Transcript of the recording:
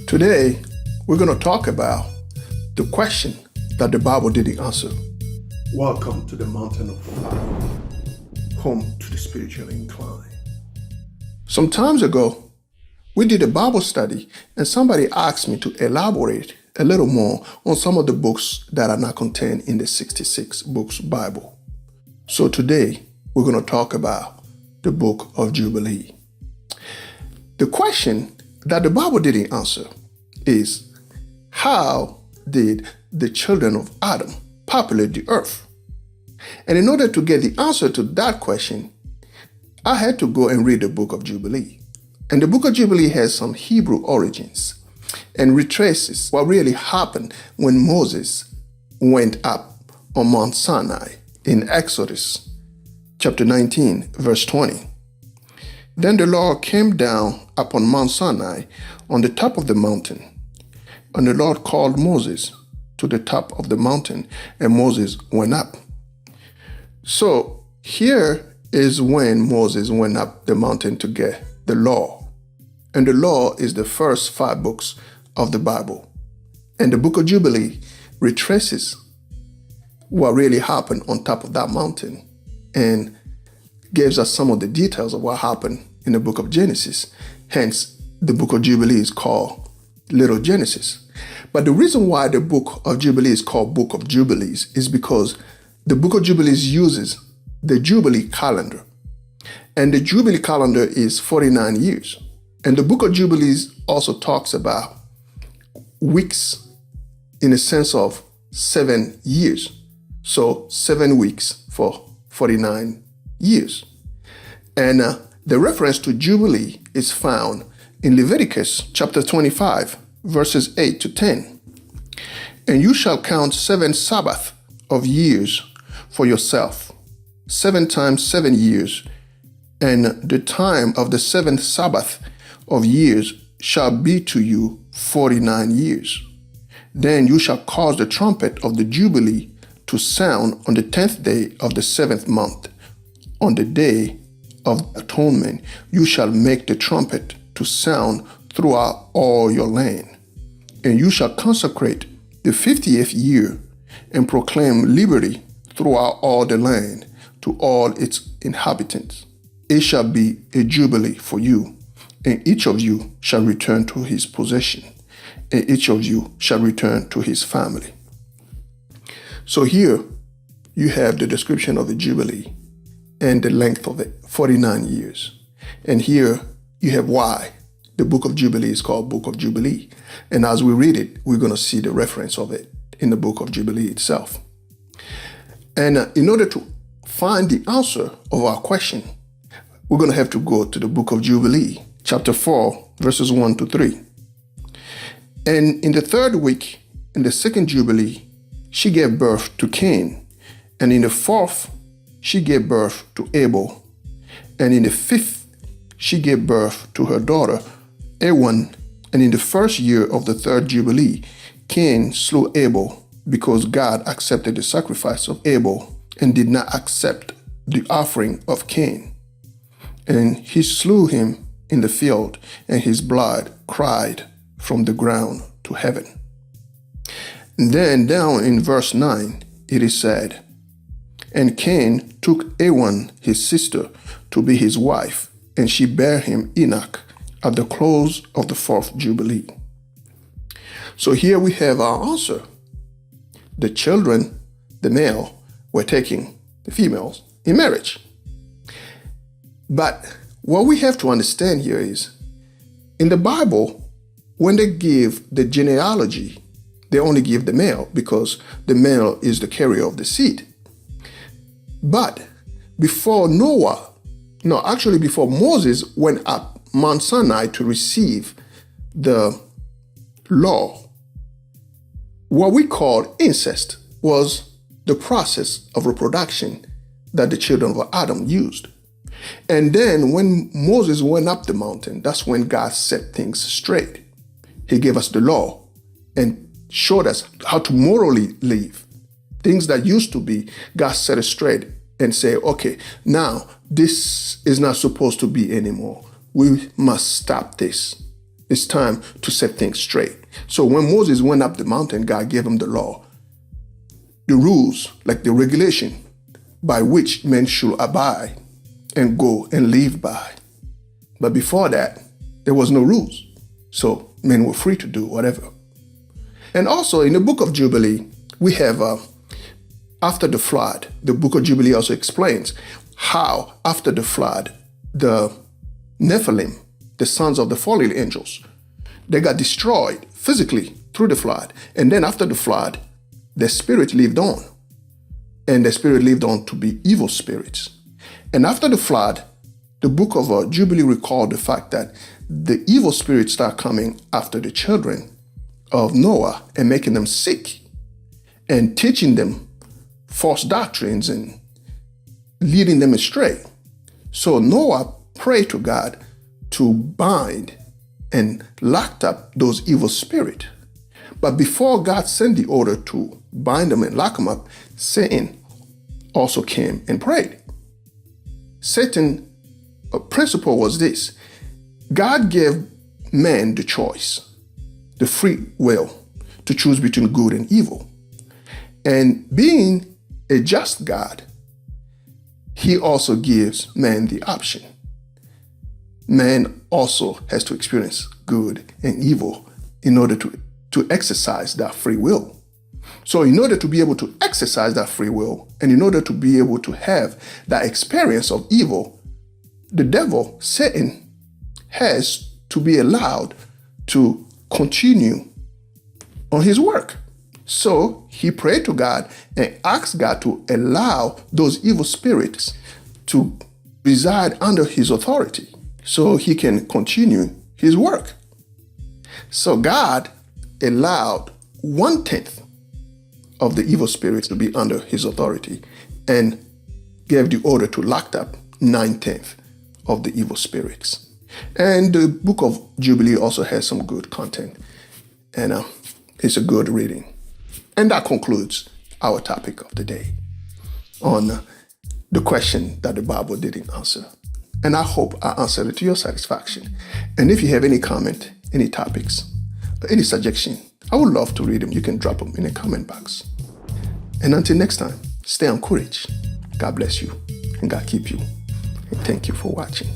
Today, we're going to talk about the question that the Bible didn't answer. Welcome to the mountain of fire, home to the spiritually inclined. Some times ago, we did a Bible study and somebody asked me to elaborate a little more on some of the books that are not contained in the 66 books Bible. So today, we're going to talk about the book of Jubilee. The question that the Bible didn't answer is, how did the children of Adam populate the earth? And in order to get the answer to that question, I had to go and read the book of Jubilee. And the book of Jubilee has some Hebrew origins and retraces what really happened when Moses went up on Mount Sinai in Exodus chapter 19, verse 20. Then the Lord came down upon Mount Sinai on the top of the mountain. And the Lord called Moses to the top of the mountain, and Moses went up. So here is when Moses went up the mountain to get the law. And the law is the first 5 books of the Bible. And the book of Jubilee retraces what really happened on top of that mountain and gives us some of the details of what happened in the book of Genesis. Hence, the book of Jubilee is called Little Genesis. But the reason why the book of Jubilee is called Book of Jubilees is because the book of Jubilees uses the Jubilee calendar. And the Jubilee calendar is 49 years. And the book of Jubilees also talks about weeks in a sense of 7 years. So 7 weeks for 49 years. And the reference to Jubilee is found in Leviticus chapter 25, verses 8 to 10. And you shall count 7 Sabbaths of years for yourself, 7 times 7 years. And the time of the 7th Sabbath of years shall be to you 49 years. Then you shall cause the trumpet of the Jubilee to sound on the 10th day of the 7th month. On the day of atonement, you shall make the trumpet to sound throughout all your land. And you shall consecrate the 50th year and proclaim liberty throughout all the land to all its inhabitants. It shall be a jubilee for you, and each of you shall return to his possession, and each of you shall return to his family. So here you have the description of the jubilee and the length of it, 49 years. And here you have why the book of Jubilee is called Book of Jubilee. And as we read it, we're going to see the reference of it in the book of Jubilee itself. And in order to find the answer of our question, we're going to have to go to the book of Jubilee, chapter 4, verses 1 to 3. And in the 3rd week, in the 2nd Jubilee, she gave birth to Cain. And in the 4th, she gave birth to Abel. And in the 5th, she gave birth to her daughter, Ewan. And in the 1st year of the 3rd Jubilee, Cain slew Abel because God accepted the sacrifice of Abel and did not accept the offering of Cain. And he slew him in the field, and his blood cried from the ground to heaven. And then down in verse 9, it is said, and Cain took Ewan, his sister, to be his wife, and she bare him Enoch at the close of the 4th Jubilee. So here we have our answer. The children, the male, were taking the females in marriage. But what we have to understand here is, in the Bible, when they give the genealogy, they only give the male because the male is the carrier of the seed. But before before Moses went up Mount Sinai to receive the law, what we called incest was the process of reproduction that the children of Adam used. And then when Moses went up the mountain, that's when God set things straight. He gave us the law and showed us how to morally live. Things that used to be, God set it straight and say, okay, now this is not supposed to be anymore. We must stop this. It's time to set things straight. So when Moses went up the mountain, God gave him the law, the rules, like the regulation by which men should abide and go and live by. But before that, there was no rules. So men were free to do whatever. And also in the book of Jubilee, we have, after the flood, the book of Jubilee also explains how after the flood, the Nephilim, the sons of the fallen angels, they got destroyed physically through the flood. And then after the flood, their spirit lived on. And their spirit lived on to be evil spirits. And after the flood, the book of Jubilee recalled the fact that the evil spirits start coming after the children of Noah and making them sick and teaching them false doctrines and leading them astray. So Noah prayed to God to bind and locked up those evil spirits. But before God sent the order to bind them and lock them up, Satan also came and prayed. Satan's principle was this: God gave man the choice, the free will to choose between good and evil. And being a just God, he also gives man the option. Man also has to experience good and evil in order to exercise that free will. So in order to be able to exercise that free will, and in order to be able to have that experience of evil, the devil, Satan, has to be allowed to continue on his work. So he prayed to God and asked God to allow those evil spirits to reside under his authority so he can continue his work. So God allowed 1/10 of the evil spirits to be under his authority and gave the order to lock up 9/10 of the evil spirits. And the book of Jubilee also has some good content, and it's a good reading. And that concludes our topic of the day on the question that the Bible didn't answer. And I hope I answered it to your satisfaction. And if you have any comment, any topics, or any suggestion, I would love to read them. You can drop them in the comment box. And until next time, stay encouraged. God bless you and God keep you. And thank you for watching.